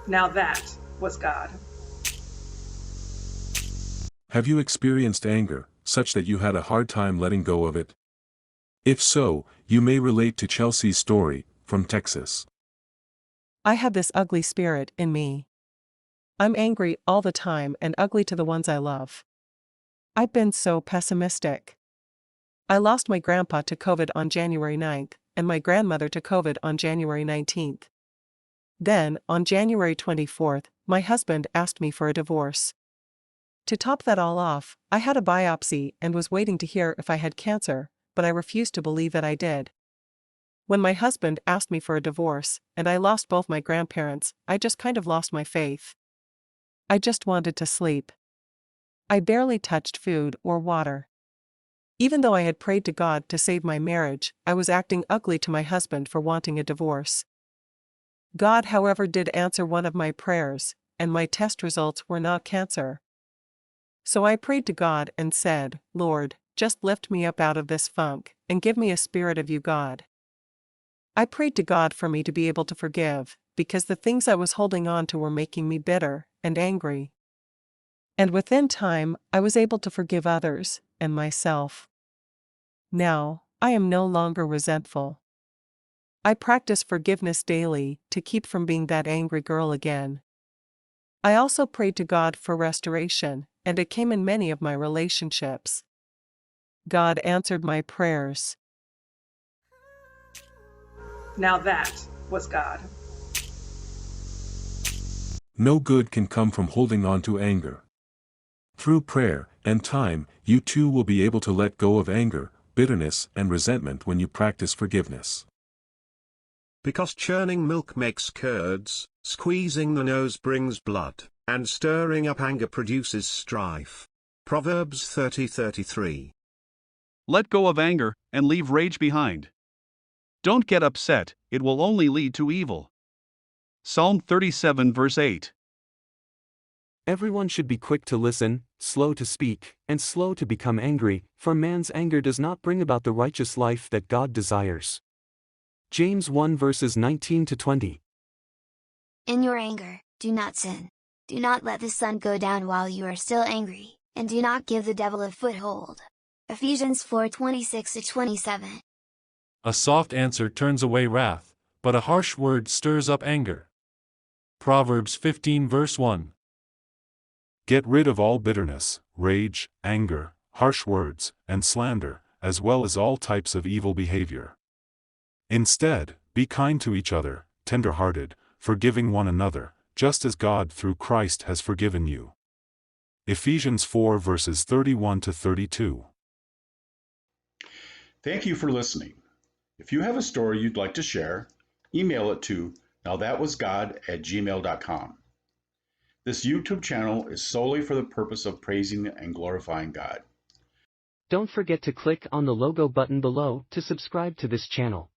Now that was God. Have you experienced anger, such that you had a hard time letting go of it? If so, you may relate to Chelsea's story, from Texas. I had this ugly spirit in me. I'm angry all the time and ugly to the ones I love. I've been so pessimistic. I lost my grandpa to COVID on January 9th, and my grandmother to COVID on January 19th. Then, on January 24th, my husband asked me for a divorce. To top that all off, I had a biopsy and was waiting to hear if I had cancer, but I refused to believe that I did. When my husband asked me for a divorce, and I lost both my grandparents, I just kind of lost my faith. I just wanted to sleep. I barely touched food or water. Even though I had prayed to God to save my marriage, I was acting ugly to my husband for wanting a divorce. God, however, did answer one of my prayers, and my test results were not cancer. So I prayed to God and said, "Lord, just lift me up out of this funk, and give me a spirit of you, God." I prayed to God for me to be able to forgive, because the things I was holding on to were making me bitter and angry. And within time, I was able to forgive others, and myself. Now, I am no longer resentful. I practice forgiveness daily to keep from being that angry girl again. I also prayed to God for restoration, and it came in many of my relationships. God answered my prayers. Now that was God. No good can come from holding on to anger. Through prayer and time, you too will be able to let go of anger, bitterness, and resentment when you practice forgiveness. Because churning milk makes curds, squeezing the nose brings blood, and stirring up anger produces strife. Proverbs 30:33. Let go of anger, and leave rage behind. Don't get upset, it will only lead to evil. Psalm 37 verse 8. Everyone should be quick to listen, slow to speak, and slow to become angry, for man's anger does not bring about the righteous life that God desires. James 1 verses 19 to 20. In your anger, do not sin. Do not let the sun go down while you are still angry, and do not give the devil a foothold. Ephesians 4:26 to 27. A soft answer turns away wrath, but a harsh word stirs up anger. Proverbs 15 verse 1. Get rid of all bitterness, rage, anger, harsh words, and slander, as well as all types of evil behavior. Instead, be kind to each other, tender-hearted, forgiving one another, just as God through Christ has forgiven you. Ephesians 4 verses 31 to 32. Thank you for listening. If you have a story you'd like to share, email it to nowthatwasgod@gmail.com. This YouTube channel is solely for the purpose of praising and glorifying God. Don't forget to click on the logo button below to subscribe to this channel.